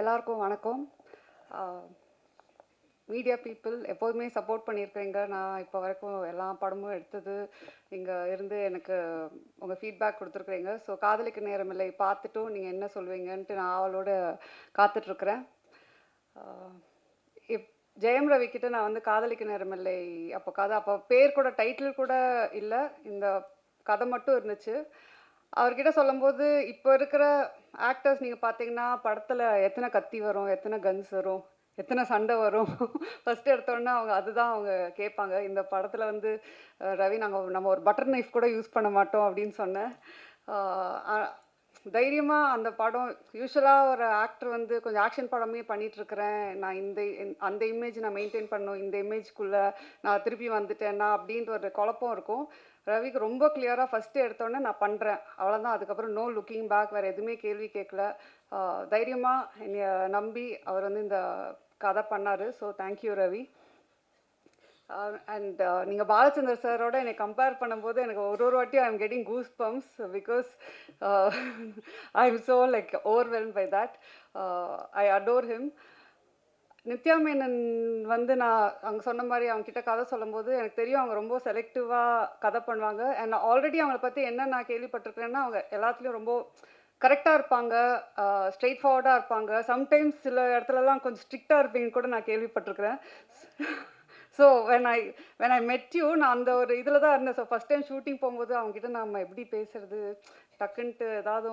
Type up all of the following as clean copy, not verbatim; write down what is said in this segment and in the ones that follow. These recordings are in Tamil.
எல்லாருக்கும் வணக்கம். மீடியா பீப்புள் எப்போதுமே சப்போர்ட் பண்ணியிருக்கீங்க. நான் இப்போ வரைக்கும் எல்லா படமும் எடுத்தது இங்கே இருந்து எனக்கு உங்கள் ஃபீட்பேக் கொடுத்துருக்குறீங்க. ஸோ காதலிக்க நேரமில்லை பார்த்துட்டும் நீங்கள் என்ன சொல்வீங்கன்ட்டு நான் அவளோட காத்துட்ருக்குறேன். ஜெயம் ரவி கிட்ட நான் வந்து காதலிக்க நேரமில்லை அப்போ பேர் கூட டைட்டில் கூட இல்லை, இந்த கதை மட்டும் இருந்துச்சு. அவர்கிட்ட சொல்லும்போது இப்போ இருக்கிற ஆக்டர்ஸ் நீங்கள் பார்த்தீங்கன்னா படத்தில் எத்தனை கத்தி வரும், எத்தனை கன்ஸ் வரும், எத்தனை சண்டை வரும், ஃபஸ்ட்டு எடுத்தோடனே அதுதான் அவங்க கேட்பாங்க. இந்த படத்தில் வந்து ரவி நம்ம ஒரு பட்டர் நைஃப் கூட யூஸ் பண்ண மாட்டோம் அப்படின்னு சொன்னேன். தைரியமாக அந்த படம் யூஸ்வலாக ஒரு ஆக்டர் வந்து கொஞ்சம் ஆக்ஷன் படமே பண்ணிகிட்ருக்கிறேன், நான் அந்த இமேஜ் நான் மெயின்டைன் பண்ணணும், இந்த இமேஜ்க்குள்ளே நான் திருப்பி வந்துட்டேன்னா அப்படின்ற ஒரு குழப்பம் இருக்கும். ரவிக்கு ரொம்ப கிளியராக ஃபஸ்ட்டு எடுத்தோடனே நான் பண்ணுறேன், அவ்வளோதான். அதுக்கப்புறம் நோ லுக்கிங் பேக், வேறு எதுவுமே கேள்வி கேட்கல. தைரியமாக என்னை நம்பி அவர் வந்து இந்த கதை பண்ணார். So thank you Ravi. அண்ட் நீங்கள் பாலச்சந்தர் சாரோட என்னை கம்பேர் பண்ணும்போது எனக்கு ஒரு வாட்டியும் I am getting goose bumps because I am so like overwhelm by that. I adore him. Nithya Menon வந்து நான் அவங்க சொன்ன மாதிரி அவங்கக்கிட்ட கதை சொல்லும்போது எனக்கு தெரியும் அவங்க ரொம்ப செலக்டிவாக கதை பண்ணுவாங்க. அண்ட் ஆல்ரெடி அவங்கள பற்றி என்ன நான் கேள்விப்பட்டிருக்கிறேன்னா அவங்க எல்லாத்துலேயும் ரொம்ப கரெக்டாக இருப்பாங்க, ஸ்ட்ரெயிட் ஃபார்வர்டாக இருப்பாங்க. சம்டைம்ஸ் சில இடத்துலலாம் கொஞ்சம் ஸ்ட்ரிக்டாக இருப்பீங்கன்னு கூட நான் கேள்விப்பட்டிருக்கிறேன். ஸோ வென் ஐ மெட் யூ, நான் அந்த ஒரு இதில் தான் இருந்தேன். ஸோ ஃபஸ்ட் டைம் ஷூட்டிங் போகும்போது அவங்ககிட்ட நம்ம எப்படி பேசுறது, டக்குன்ட்டு ஏதாவது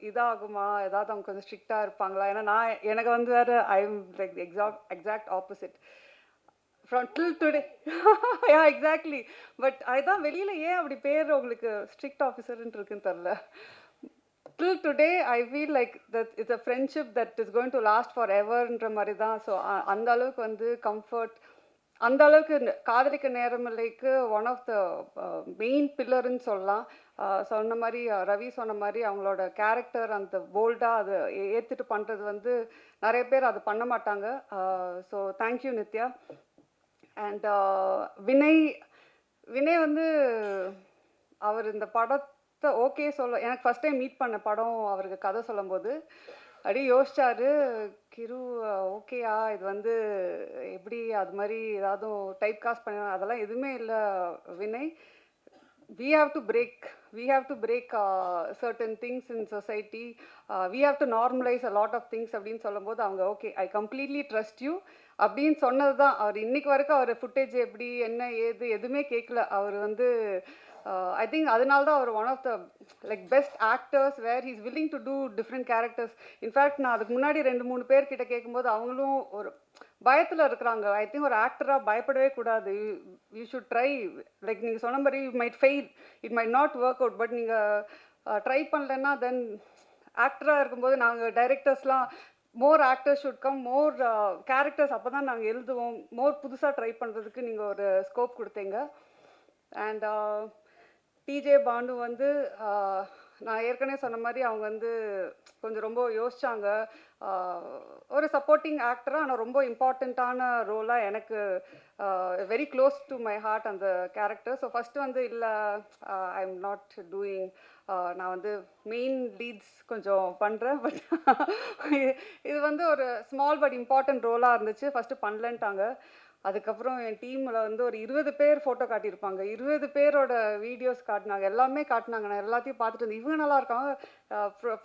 இதாகுமா, ஏதாவது அவங்க கொஞ்சம் ஸ்ட்ரிக்டாக இருப்பாங்களா, ஏன்னா எனக்கு வந்து வேறு I am like exact opposite from till today. Yeah exactly. But அதுதான் வெளியில் ஏன் அப்படி பேர் உங்களுக்கு ஸ்ட்ரிக்ட் ஆஃபீஸர்ன்ட்டு இருக்குன்னு தெரில. Till today I feel like that it's a friendship that is going to last foreverன்ற மாதிரி தான். ஸோ அந்த அளவுக்கு வந்து கம்ஃபர்ட், அந்த அளவுக்கு காதலிக்க நேரமில்லைக்கு ஒன் ஆஃப் த மெயின் பில்லர்ன்னு சொல்லலாம். சொன்ன மாதிரி ரவி சொன்ன மாதிரி அவங்களோட கேரக்டர் அந்த போல்டாக அதை ஏற்றுட்டு பண்ணுறது வந்து நிறைய பேர் அது பண்ண மாட்டாங்க. So thank you Nithya. And Vinay வந்து அவர் இந்த படத்தை ஓகே எனக்கு ஃபஸ்ட் டைம் மீட் பண்ண படம் அவருக்கு கதை சொல்லும்போது அப்படியே யோசிச்சாரு, கிரு ஓகேயா இது வந்து எப்படி அது மாதிரி ஏதாவது டைப் காஸ்ட் பண்ண, அதெல்லாம் எதுவுமே இல்லை Vinay. we have to break certain things in society, we have to normalize a lot of things அப்படின்னு சொல்லும்போது அவங்க okay I completely trust you அப்படின்னு சொன்னது தான். அவர் இன்னைக்கு வரைக்கும் அவர் ஃபுட்டேஜ் எப்படி என்ன ஏது எதுவுமே கேட்கல. அவர் வந்து ஐ திங்க் அதனால தான் அவர் one of the like best actors where he's willing to do different characters. In fact நான் அதுக்கு முன்னாடி 2-3 பேர்கிட்ட கேட்கும்போது அவங்களும் ஒரு பயத்தில் இருக்கிறாங்க. ஐ திங்க் ஒரு ஆக்டராக பயப்படவே கூடாது. You should try. லைக் நீங்கள் சொன்ன மாதிரி you might fail, it might not work out, but நீங்கள் ட்ரை பண்ணலன்னா தென் ஆக்டராக இருக்கும்போது நாங்கள் டைரக்டர்ஸ்லாம் more actors should come, more characters, அப்போ தான் நாங்கள் எழுதுவோம், மோர் புதுசாக ட்ரை பண்ணுறதுக்கு நீங்கள் ஒரு ஸ்கோப் கொடுத்தீங்க. அண்ட் டிஜே பாண்டு வந்து நான் ஏற்கனவே சொன்ன மாதிரி அவங்க வந்து கொஞ்சம் ரொம்ப யோசித்தாங்க. ஒரு சப்போர்ட்டிங் ஆக்டராக ஆனால் ரொம்ப இம்பார்ட்டண்ட்டான ரோலாக எனக்கு very close to my heart அந்த கேரக்டர். ஸோ ஃபஸ்ட்டு வந்து இல்லை ஐ எம் நாட் டூயிங், நான் வந்து மெயின் லீட்ஸ் கொஞ்சம் பண்ணுறேன், பட் இது வந்து ஒரு ஸ்மால் பட் இம்பார்ட்டன்ட் ரோலாக இருந்துச்சு. ஃபஸ்ட்டு பண்ணலன்ட்டாங்க. அதுக்கப்புறம் என் டீமில் வந்து ஒரு 20 பேர் ஃபோட்டோ காட்டியிருப்பாங்க, 20 பேரோட வீடியோஸ் காட்டினாங்க, எல்லாமே காட்டினாங்க. நான் எல்லாத்தையும் பார்த்துட்டு வந்து இவங்க நல்லா இருக்காங்க,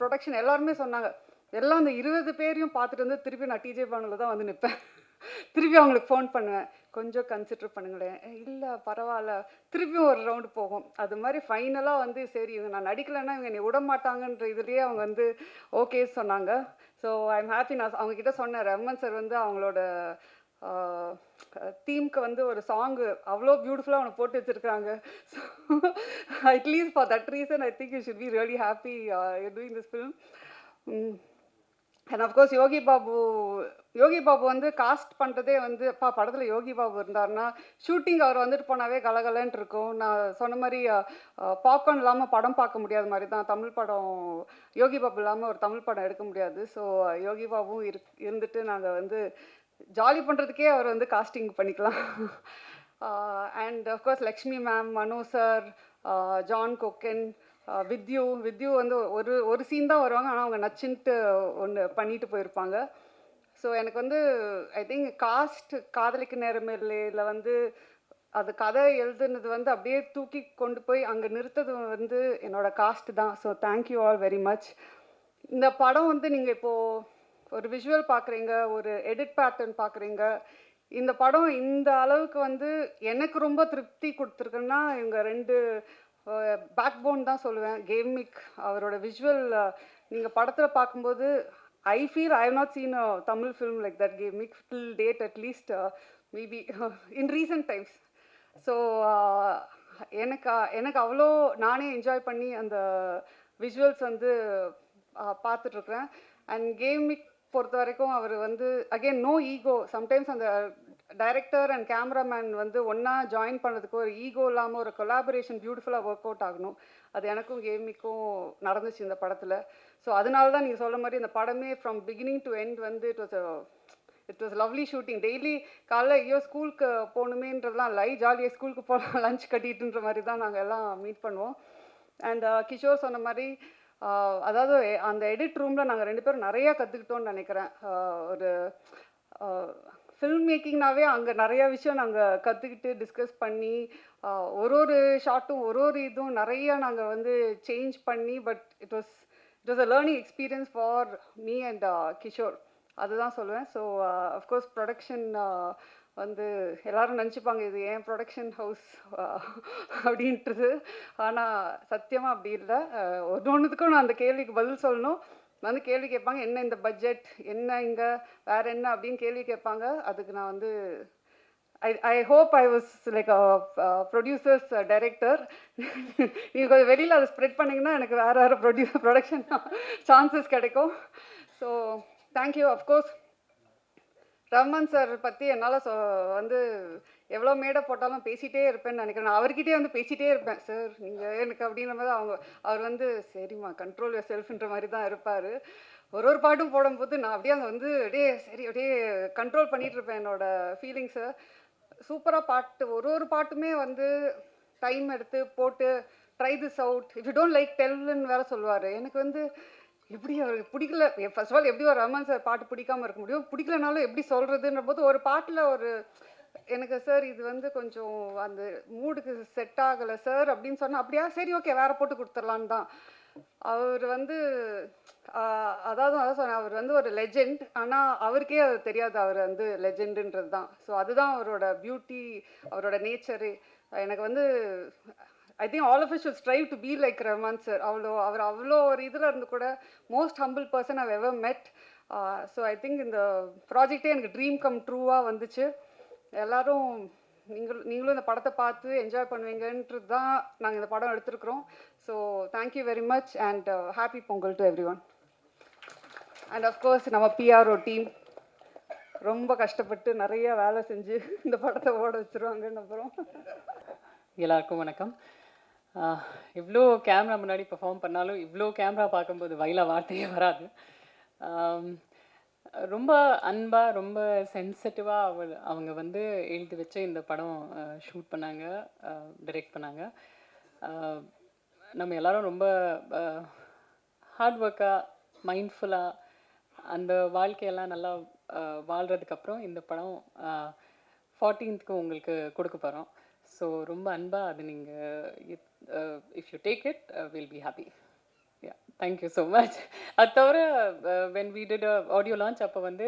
ப்ரொடக்ஷன் எல்லாருமே சொன்னாங்க. எல்லாம் அந்த 20 பேரையும் பார்த்துட்டு வந்து திருப்பி நான் டிஜே பானுவில் தான் வந்து நிற்பேன். திருப்பி அவங்களுக்கு ஃபோன் பண்ணுவேன், கொஞ்சம் கன்சிடர் பண்ணுங்களேன், இல்லை பரவாயில்ல, திருப்பியும் ஒரு ரவுண்டு போகும். அது மாதிரி ஃபைனலாக வந்து சரி இவங்க நான் நடிக்கலைன்னா இவங்க என்னை விட மாட்டாங்கன்ற இதுலேயே அவங்க வந்து ஓகே சொன்னாங்க. So I am happy. நான் அவங்கக்கிட்ட சொன்னேன், ரமன் சார் வந்து அவங்களோட தீம்க்கு வந்து ஒரு சாங்கு அவ்வளோ பியூட்டிஃபுல்லாக அவனை போட்டு வச்சுருக்காங்க. So at least for that reason I think you should be really happy doing this film. And of course Yogi Babu வந்து காஸ்ட் பண்ணுறதே வந்து படத்தில் யோகி பாபு இருந்தார்னா ஷூட்டிங் அவர் வந்துட்டு போனாவே கலகலன்ட்டு இருக்கும். நான் சொன்ன மாதிரி பாப்கார்ன் இல்லாமல் படம் பார்க்க முடியாத மாதிரி தான் தமிழ் படம், யோகி பாபு இல்லாமல் ஒரு தமிழ் படம் எடுக்க முடியாது. ஸோ யோகி பாபுவும் இருந்துட்டு நாங்கள் வந்து ஜாலி பண்ணுறதுக்கே அவர் வந்து காஸ்டிங் பண்ணிக்கலாம். And of course Lakshmi ma'am, Mano sir, John Kokken, with you வந்து ஒரு ஒரு சீன் தான் வருவாங்க, ஆனால் அவங்க நச்சுன்ட்டு ஒன்று பண்ணிட்டு போயிருப்பாங்க. ஸோ எனக்கு வந்து ஐ திங்க் காதலிக்க நேரமில்லையில் வந்து அது கதை எழுதுனது வந்து அப்படியே தூக்கி கொண்டு போய் அங்கே நிறுத்தது வந்து என்னோட காஸ்ட் தான். So thank you all very much. இந்த படம் வந்து நீங்கள் இப்போது ஒரு விஷுவல் பார்க்குறீங்க, ஒரு எடிட் பேட்டர்ன் பார்க்குறீங்க. இந்த படம் இந்த அளவுக்கு வந்து எனக்கு ரொம்ப திருப்தி கொடுத்துருக்குன்னா இவங்க 2 பேக் போன் தான் சொல்லுவேன். கேமிக் அவரோட விஷுவல் நீங்கள் படத்தில் பார்க்கும்போது I feel I have not seen a Tamil film like that Gavemic till date at least maybe in recent times. So எனக்கு அவ்வளோ நானே என்ஜாய் பண்ணி அந்த விஷுவல்ஸ் வந்து பார்த்துட்ருக்குறேன். அண்ட் கேமிக் பொறுத்த வரைக்கும் அவர் வந்து அகெயின் நோ ஈகோ. சம்டைம்ஸ் அந்த டைரக்டர் அண்ட் கேமராமேன் வந்து ஒன்றா ஜாயின் பண்ணதுக்கு ஒரு ஈகோ இல்லாமல் ஒரு கொலாபரேஷன் பியூட்டிஃபுல்லாக ஒர்க் அவுட் ஆகணும். அது எனக்கும் கேமிக்கும் நடந்துச்சு இந்த படத்தில். ஸோ அதனால தான் நீங்கள் சொல்ல மாதிரி இந்த படமே ஃப்ரம் பிகினிங் டு எண்ட் வந்து it was lovely shooting. Daily காலைல ஐயோ ஸ்கூலுக்கு போகணுமேன்றதுலாம் ஜாலியாக ஸ்கூலுக்கு போகலாம் லஞ்ச் கட்டிட்டுன்ற மாதிரி தான் நாங்கள் எல்லாம் மீட் பண்ணுவோம். அண்ட் கிஷோர் சொன்ன மாதிரி அதாவது அந்த எடிட் ரூமில் நாங்கள் 2 பேரும் நிறையா கற்றுக்கிட்டோன்னு நினைக்கிறேன். ஒரு ஃபில்ம் மேக்கிங்னாவே அங்கே நிறையா விஷயம் நாங்கள் கற்றுக்கிட்டு டிஸ்கஸ் பண்ணி ஒரு ஷார்ட்டும் ஒரு இதுவும் நிறையா நாங்கள் வந்து சேஞ்ச் பண்ணி but it was a learning experience for me and Kishore. அதுதான் சொல்லுவேன். ஸோ அஃப்கோர்ஸ் ப்ரொடக்ஷன் வந்து எல்லோரும் நினச்சிப்பாங்க இது ஏன் ப்ரொடக்ஷன் ஹவுஸ் அப்படின்றது. ஆனால் சத்தியமாக அப்படி இல்லை. ஒன்றுத்துக்கும் நான் அந்த கேள்விக்கு பதில் சொல்லணும். வந்து கேள்வி கேட்பாங்க, என்ன இந்த பட்ஜெட், என்ன இங்கே வேறு என்ன அப்படின்னு கேள்வி கேட்பாங்க. அதுக்கு நான் வந்து I hope I was like producers director. நீங்கள் கொஞ்சம் வெளியில் அதை ஸ்ப்ரெட் பண்ணிங்கன்னா எனக்கு வேறு ப்ரொடக்ஷன் சான்சஸ் கிடைக்கும். So thank you. Of course Rahman sir பற்றி என்னால் வந்து எவ்வளோ மேடை போட்டாலும் பேசிகிட்டே இருப்பேன்னு நினைக்கிறேன். நான் அவர்கிட்டே வந்து பேசிகிட்டே இருப்பேன். சார் நீங்கள் எனக்கு அப்படின்ற மாதிரி அவர் வந்து சரிம்மா கண்ட்ரோல் யுவர் செல்ஃப்ன்ற மாதிரி தான் இருப்பார். ஒரு பாட்டும் போடும்போது நான் அப்படியே அங்கே வந்து அப்படியே கண்ட்ரோல் பண்ணிகிட்டு இருப்பேன் என்னோடய ஃபீலிங்ஸை. சூப்பராக பாட்டு ஒரு பாட்டுமே வந்து டைம் எடுத்து போட்டு try this out, if you don't like டெல்லுன்னு வேறு சொல்லுவார். எனக்கு வந்து எப்படி அவருக்கு பிடிக்கல, ஃபர்ஸ்ட் ஆஃப் ஆல் எப்படி ஒரு ரஹ்மான் சார் பாட்டு பிடிக்காமல் இருக்க முடியும், பிடிக்கலனாலும் எப்படி சொல்கிறதுன்ற போது ஒரு பாட்டில் எனக்கு சார் இது வந்து கொஞ்சம் அந்த மூடுக்கு செட் ஆகலை சார் அப்படின்னு சொன்னால் அப்படியா சரி ஓகே வேறு போட்டு கொடுத்துர்லான்னு தான். அவர் வந்து அதான் சொன்னேன், அவர் வந்து ஒரு லெஜெண்ட். ஆனால் அவருக்கே அது தெரியாது அவர் வந்து லெஜெண்டுன்றது தான். ஸோ அதுதான் அவரோட பியூட்டி, அவரோட நேச்சரு. எனக்கு வந்து I think all of us should strive to be like Rahman sir. அவர் அவ்வளோ ஒரு இதில் இருந்து கூட most humble person I've ever met. So I think இந்த ப்ராஜெக்டே எனக்கு ட்ரீம் கம் ட்ரூவாக வந்துச்சு. எல்லோரும் நீங்களும் இந்த படத்தை பார்த்து என்ஜாய் பண்ணுவீங்கன்றது தான் நாங்கள் இந்த படம் எடுத்துருக்குறோம். So thank you very much and happy Pongal to everyone. And of course நம்ம பிஆர்ஓ டீம் ரொம்ப கஷ்டப்பட்டு நிறைய வேலை செஞ்சு இந்த படத்தை ஓட வச்சுருவாங்கன்னு அப்புறம். எல்லாருக்கும் வணக்கம். இவ்வளோ கேமரா முன்னாடி பெர்ஃபார்ம் பண்ணாலும் இவ்வளோ கேமரா பார்க்கும்போது வாயில வார்த்தையே வராது. ரொம்ப அன்பாக ரொம்ப சென்சிட்டிவாக அவங்க வந்து எழுதி வச்சு இந்த படம் ஷூட் பண்ணாங்க, டைரக்ட் பண்ணாங்க. நம்ம எல்லோரும் ரொம்ப ஹார்ட் ஒர்க்காக மைண்ட்ஃபுல்லாக அந்த வாழ்க்கையெல்லாம் நல்லா வாழ்கிறதுக்கப்புறம் இந்த படம் 14th உங்களுக்கு கொடுக்க போகிறோம். ஸோ ரொம்ப அன்பாக அது நீங்கள் if you take it will be happy. Thank you so much. அது தவிர when we did audio launch அப்போ வந்து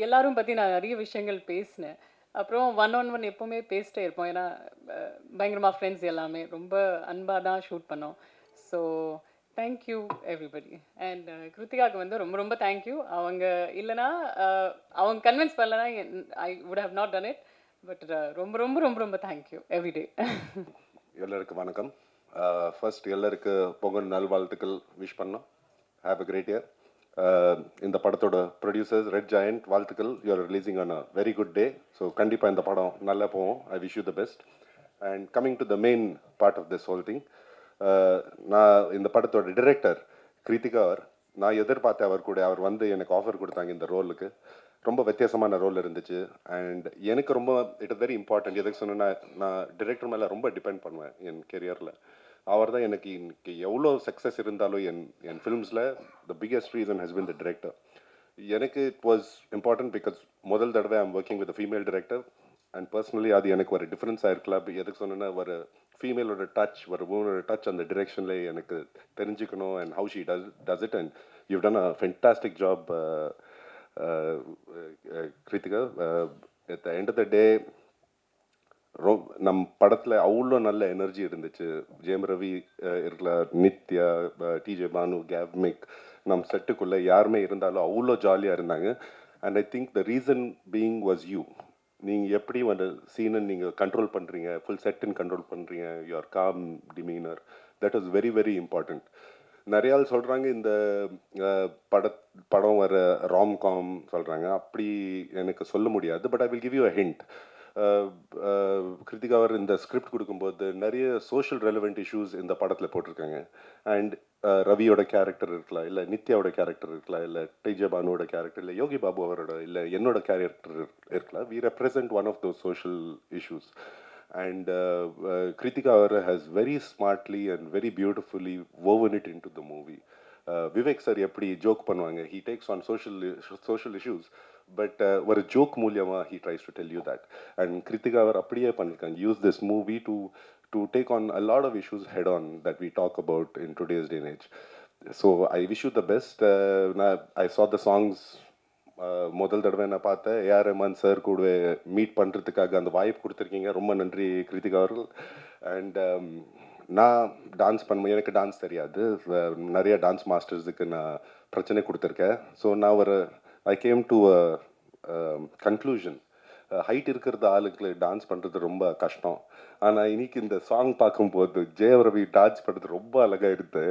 எல்லாரும் பற்றி நான் நிறைய விஷயங்கள் பேசினேன். அப்புறம் 1-on-1 எப்போவுமே பேசிட்டே இருப்போம். ஏன்னா பயங்கரமாக ஃப்ரெண்ட்ஸ் எல்லாமே ரொம்ப அன்பாக தான் ஷூட் பண்ணோம். So thank you everybody. அண்ட் கிருத்திகாவுக்கு வந்து ரொம்ப ரொம்ப தேங்க்யூ. அவங்க இல்லைனா அவங்க கன்வின்ஸ் பண்ணலன்னா I would have not done it. But ரொம்ப ரொம்ப ரொம்ப ரொம்ப தேங்க்யூ எவ்ரிடே. எல்லாருக்கும் வணக்கம். ஃபர்ஸ்ட் எல்லாருக்கு பொங்கல் நல்வாழ்த்துக்கள் விஷ் பண்ணோம். Have a great year. இந்த படத்தோட ப்ரொடியூசர்ஸ் ரெட் ஜாயண்ட் வாழ்த்துக்கள். You are releasing on a very good day. So கண்டிப்பாக இந்த படம் நல்லா போவோம். I wish you the best. And coming to the main part of this whole thing, நான் இந்த படத்தோட டிரெக்டர் கிருத்திகா நான் எதிர்பார்த்தேன். அவர் வந்து எனக்கு ஆஃபர் கொடுத்தாங்க இந்த ரோலுக்கு. ரொம்ப வித்தியாசமான ரோல் இருந்துச்சு. அண்ட் எனக்கு ரொம்ப இட் இஸ் வெரி இம்பார்ட்டன்ட். எதுக்கு சொன்னேன்னா நான் டிரெக்டர் மேலே ரொம்ப டிபெண்ட் பண்ணுவேன் என் கெரியரில். அவர் தான் எனக்கு இன்னைக்கு எவ்வளோ சக்ஸஸ் இருந்தாலும் என் ஃபிலிம்ஸில் the biggest reason has been the director. எனக்கு இட் வாஸ் இம்பார்ட்டன்ட் பிகாஸ் முதல் தடவை I'm working with female director and personally அது எனக்கு ஒரு டிஃப்ரென்ஸ் ஆயிருக்கலாம். எதுக்கு சொன்னேன்னா ஒரு ஃபீமேலோட டச், ஒரு உமனோட டச் அந்த டிரெக்ஷனில் எனக்கு தெரிஞ்சுக்கணும் and how she does it and you done a fantastic job Kiruthiga. At the end of the day நம் படத்தில் அவ்வளோ நல்ல எனர்ஜி இருந்துச்சு. ஜெயம் ரவி இருக்கலாம், நித்யா, டிஜே பானு, கேவ்மிக், நம் செட்டுக்குள்ளே யாருமே இருந்தாலும் அவ்வளோ ஜாலியாக இருந்தாங்க. And I think the reason being was you. நீங்கள் எப்படி அந்த சீனை நீங்கள் கண்ட்ரோல் பண்ணுறீங்க, ஃபுல் செட்டுன்னு கண்ட்ரோல் பண்ணுறீங்க, your calm demeanour, that was very very important. நிறைய ஆள் சொல்கிறாங்க இந்த படம் வர ராம்காம் சொல்கிறாங்க. அப்படி எனக்கு சொல்ல முடியாது. But I will give you a hint. Kiruthiga அவர் இந்த ஸ்கிரிப்ட் கொடுக்கும்போது நிறைய சோஷியல் ரெலவெண்ட் இஷ்யூஸ் இந்த படத்தில் போட்டிருக்காங்க. அண்ட் ரவியோட கேரக்டர் இருக்கலாம், இல்லை நித்யாவோட கேரக்டர் இருக்கலாம், இல்லை டிஜே பானுவோட கேரக்டர், இல்லை யோகி பாபு அவரோட, இல்லை என்னோட கேரக்டர் இருக்கலாம். We represent one of those social issues. And Kritika Avar has very smartly and very beautifully woven it into the movie. Vivek sir எப்படி ஜோக் பண்ணுவாங்க, he takes on social issues, but ஒரு ஜோக் மூலியமா he tries to tell you that. And Kritika Avar அப்படியே பண்ணிருக்காங்க, use this movie to take on a lot of issues head on that we talk about in today's day and age. So I wish you the best. I saw the songs. முதல் தடவை நான் பார்த்தேன் ஏஆர் ரஹ்மான் சார் கூட மீட் பண்ணுறதுக்காக அந்த வாய்ப்பு கொடுத்துருக்கீங்க. ரொம்ப நன்றி கிருத்திகா அவர்கள். அண்ட் நான் டான்ஸ் பண்ணுவேன், எனக்கு டான்ஸ் தெரியாது. நிறைய டான்ஸ் மாஸ்டர்ஸுக்கு நான் பிரச்சனை கொடுத்துருக்கேன். ஸோ நான் I came to conclusion, height இருக்கிறது ஆளுக்கு டான்ஸ் பண்ணுறது ரொம்ப கஷ்டம். ஆனால் இன்னைக்கு இந்த சாங் பார்க்கும்போது ஜெயரவி டான்ஸ் பண்ணுறது ரொம்ப அழகாக இருக்கு.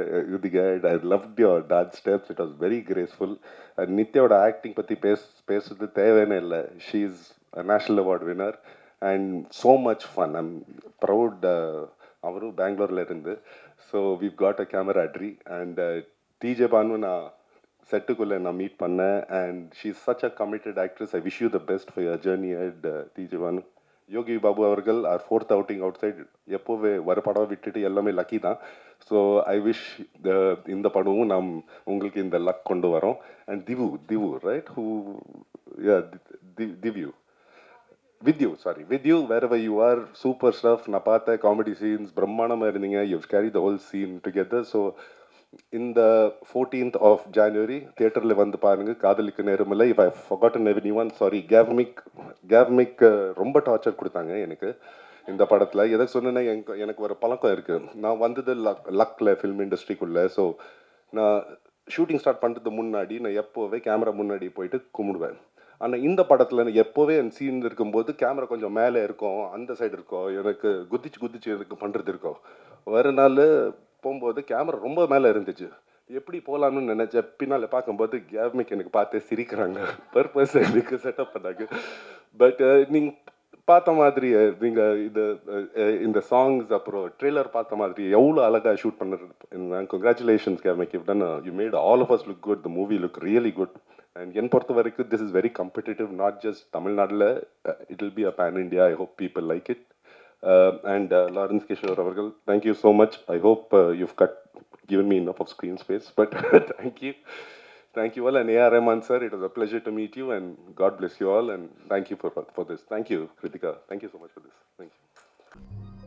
I loved your dance steps, it was very graceful. And நித்யாவோட ஆக்டிங் பற்றி பேசுறது தேவையான இல்லை. She is a national award winner and so much fun. I'm proud. அவரும் பெங்களூரில் இருந்து. So we've got a camaraderie. And TJ Bhanu நான் செட்டுக்குள்ளே நான் மீட் பண்ணேன். And she is such a committed actress. I wish you the best for your journey at TJ Bhanu. Yogi Babu அவர்கள் R 4th outing outside. எப்போவே வர படம் விட்டுட்டு எல்லாமே லக்கி தான். ஸோ ஐ விஷ் இந்த படமும் நாம் உங்களுக்கு இந்த லக் கொண்டு வரோம். அண்ட் திவு ரைட் ஹூ திவ்யூ with you wherever you are, super stuff. நான் பார்த்த காமெடி சீன்ஸ் பிரம்மாண்டமாக இருந்தீங்க. You carry the whole scene together. So இந்த 14th of January தியேட்டரில் வந்து பாருங்கள், Kadhalikka Neramillai. If I forgotten anyone, sorry. Gavemic ரொம்ப டார்ச்சர் கொடுத்தாங்க எனக்கு இந்த படத்தில். எதை சொன்னேன்னா எனக்கு ஒரு பழக்கம் இருக்குது. நான் வந்தது லக்கில் ஃபில்ம் இண்டஸ்ட்ரிக்குள்ளே. ஸோ நான் ஷூட்டிங் ஸ்டார்ட் பண்ணுறதுக்கு முன்னாடி நான் எப்போவே கேமரா முன்னாடி போயிட்டு கும்பிடுவேன். ஆனால் இந்த படத்தில் எப்போவே என் சீன் இருக்கும்போது கேமரா கொஞ்சம் மேலே இருக்கும், அந்த சைடு இருக்கும், எனக்கு குதிச்சு எனக்கு பண்ணுறது இருக்கும். ஒரு நாள் போகும்போது கேமரா ரொம்ப மேலே இருந்துச்சு. எப்படி போகலான்னு நினச்சேன். பின்னால் பார்க்கும்போது கேவ்மிக் எனக்கு பார்த்து சிரிக்கிறாங்க. பர்பஸ் எனக்கு செட்டப் பண்ணாங்க. பட் நீங்கள் பார்த்த மாதிரி நீங்கள் இந்த சாங்ஸ் அப்புறம் ட்ரெய்லர் பார்த்த மாதிரி எவ்வளோ அழகாக ஷூட் பண்ணுறது. Congratulations Gavemic. You made all of us look good. The movie look really good. And என் பொறுத்த வரைக்கும் this is very competitive, not just தமிழ்நாட்டில். It will be a pan India. I hope people like it. And Lawrence Kishore Avargal, thank you so much. I hope you've given me enough of screen space, but thank you all. And A.R. Rahman sir, it was a pleasure to meet you, and God bless you all, and thank you for this. Thank you, Kritika. Thank you so much for this. Thank you.